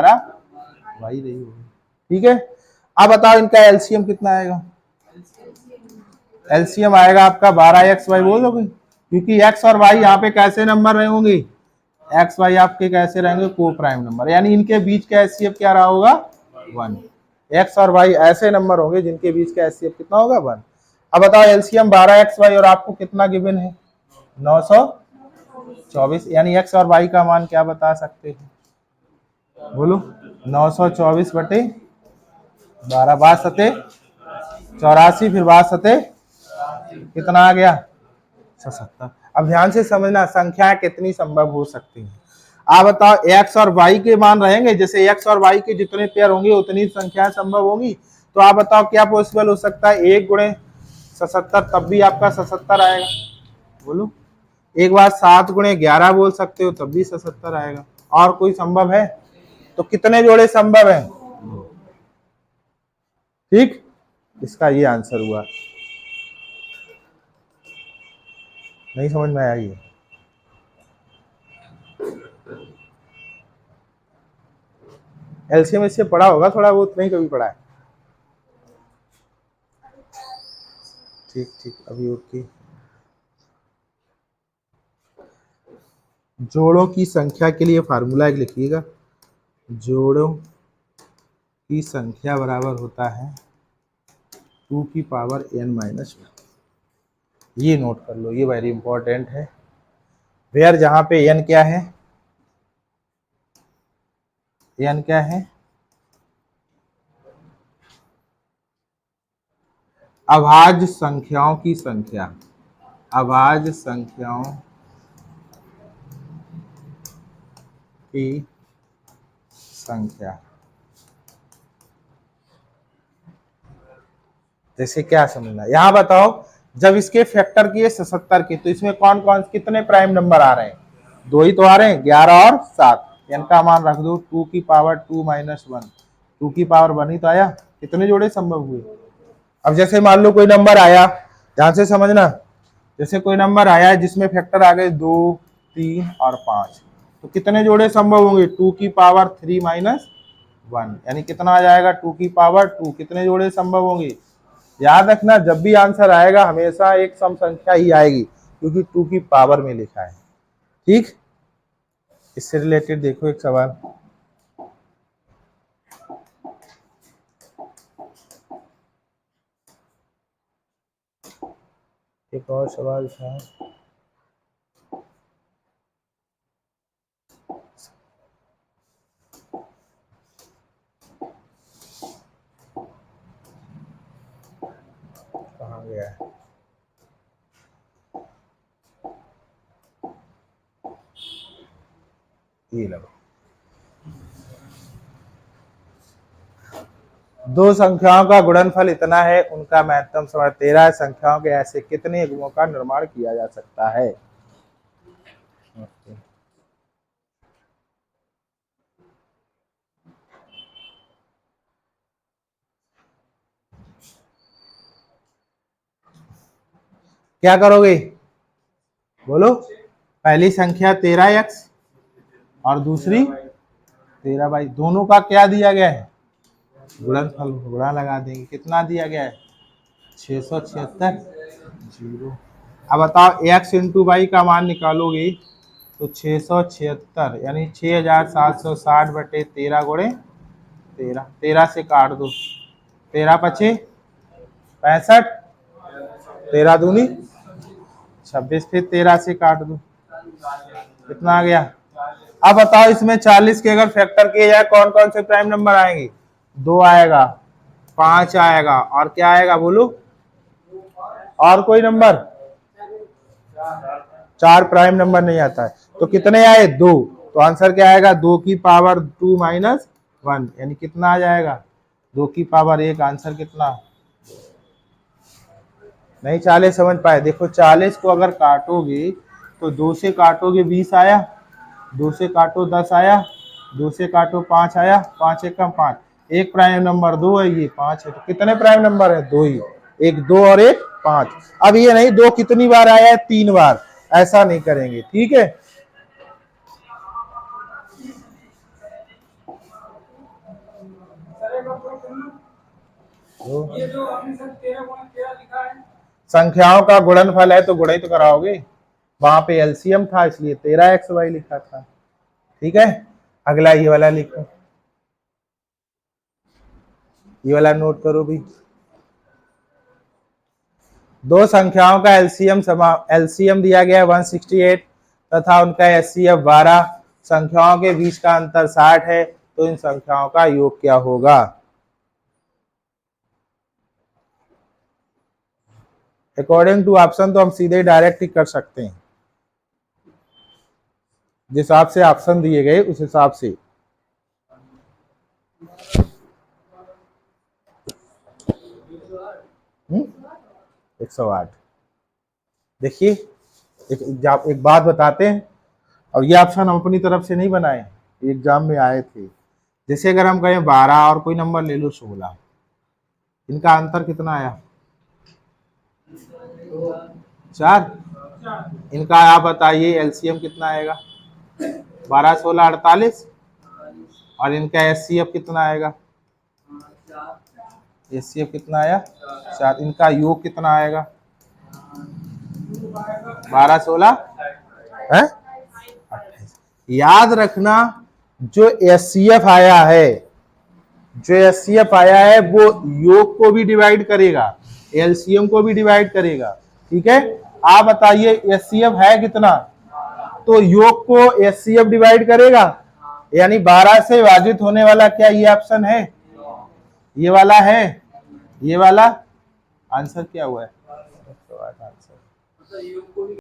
Y रही होगी। ठीक है, अब बताओ इनका एलसीएम कितना आएगा। एलसीएम आएगा आपका 12x/y बोल दोगे, क्योंकि x और y यहाँ पे कैसे नंबर रहे होंगे, एक्स वाई आपके कैसे रहेंगे, को प्राइम नंबर, यानी इनके बीच का एचसीएफ क्या रहा होगा 1। एक्स और वाई ऐसे नंबर होंगे जिनके बीच का एचसीएफ कितना होगा 1। अब बताओ एलसीएम 12x/y और आपको कितना गिवन है 924, यानी एक्स और वाई का मान क्या बता सकते हैं, बोलो 924/12, बात सते 84, फिर बात सते कितना आ गया 77। अब ध्यान से समझना, संख्या कितनी संभव हो सकती है। आप बताओ एक्स और वाई के मान रहेंगे, जैसे एक्स और वाई के जितने पेयर होंगे उतनी संख्याएं संभव होंगी। तो आप बताओ क्या पॉसिबल हो सकता है, 1 गुणे 77 तब भी आपका 77 आएगा, बोलो। एक बार 7 गुणे 11 बोल सकते हो तब भी 77 आएगा। और कोई संभव है, तो कितने जोड़े संभव है, ठीक, इसका ये आंसर हुआ। नहीं समझ में आया ये, एलसीएम इससे पढ़ा होगा थोड़ा बहुत, नहीं कभी पढ़ा है, ठीक ठीक, अभी ओके। जोड़ों की संख्या के लिए फार्मूला एक लिखिएगा, जोड़ों की संख्या बराबर होता है 2n-1। ये नोट कर लो, ये वेरी इंपॉर्टेंट है। वेयर जहां पे n क्या है, n क्या है, अभाज्य संख्याओं की संख्या, अभाज्य संख्याओं की संख्या। जैसे क्या समझना, यहां बताओ जब इसके फैक्टर किए 77 के, तो इसमें कौन कौन कितने प्राइम नंबर आ रहे हैं, 2 ही तो आ रहे हैं, 11 और 7। n का मान रख दो 2 की पावर 2 माइनस 1, 2 की पावर 1 ही तो आया, कितने जोड़े संभव हुए। अब जैसे मान लो कोई नंबर आया, ध्यान से समझना, जैसे कोई नंबर आया जिसमें फैक्टर आ गए 2, 3 और 5, तो कितने जोड़े संभव होंगे, 2 की पावर 3 माइनस 1, यानी कितना आ जाएगा 2 की पावर 2, कितने जोड़े संभव होंगे। याद रखना जब भी आंसर आएगा हमेशा एक सम संख्या ही आएगी, क्योंकि 2 की पावर में लिखा है, ठीक। इससे रिलेटेड देखो एक सवाल, एक और सवाल था, कहाँ गया है, ये लो। दो संख्याओं का गुणनफल इतना है, उनका महत्तम समय 13 है, संख्याओं के ऐसे कितने युग्मों का निर्माण किया जा सकता है। क्या करोगे, बोलो। पहली संख्या 13x और दूसरी 13y, दोनों का क्या दिया गया है, गुणनफल, गुणा लगा देंगे, कितना दिया गया है 676 जीरो। अब बताओ x इंटू वाई का मान निकालोगे तो 676, यानी 6760/13 गुणे 13, 13 से काट दो, 13 पचे 65, 13 दूनी 26, फिर 13 से काट दो, कितना आ गया। अब बताओ इसमें 40 के अगर फैक्टर किए जाए कौन कौन से प्राइम नंबर आएंगे, 2 आएगा, 5 आएगा, और क्या आएगा बोलो, और कोई नंबर, 4 प्राइम नंबर नहीं आता है, तो कितने आए 2, तो आंसर क्या आएगा 2 की पावर 2 माइनस 1, यानी कितना आ जाएगा 2 की पावर 1, आंसर कितना। नहीं 40 समझ पाए, देखो 40 को अगर काटोगे तो 2 से काटोगे 20 आया, 2 से काटो 10 आया, 2 से काटो 5 आया, 5 एक कम 5, एक प्राइम नंबर 2 है, ये 5 है, तो कितने प्राइम नंबर है 2 ही, एक 2 और एक 5। अब ये नहीं 2 कितनी बार आया है 3 बार, ऐसा नहीं करेंगे, ठीक है। ये जो आपने सर 13 लिखा है, संख्याओं का गुणनफल है तो गुणा ही तो कराओगे, वहां पे एलसीएम था इसलिए 13xy लिखा था। ठीक है, अगला ये वाला लिखो, ये वाला नोट करो भी। दो संख्याओं का एलसीएम दिया गया है 168 तथा उनका एचसीएफ 12, संख्याओं के बीच का अंतर 60 है, तो इन संख्याओं का योग क्या होगा? अकॉर्डिंग टू ऑप्शन तो हम सीधे डायरेक्ट ही कर सकते हैं, जिस हिसाब से ऑप्शन दिए गए उस हिसाब से। हम्म, 108। देखिए एक बात बताते हैं, और ये ऑप्शन हम अपनी तरफ से नहीं बनाए, एग्जाम में आए थे। जैसे अगर हम कहें 12 और कोई नंबर ले लो 16, इनका अंतर कितना आया? 4। इनका आप बताइए एलसीएम कितना आएगा? 12 16 48, और इनका एचसीएफ कितना आएगा? एचसीएफ कितना आया? 4। इनका योग कितना आएगा? 12 16 है 28। याद रखना, जो एचसीएफ आया है, जो एचसीएफ आया है वो योग को भी डिवाइड करेगा, एलसीएम को भी डिवाइड करेगा। ठीक है, आप बताइए एचसीएफ है कितना, तो योग को एचसीएफ डिवाइड करेगा, यानी 12 से विभाजित होने वाला क्या ये ऑप्शन है? ये वाला है, ये वाला आंसर क्या हुआ है? आंसर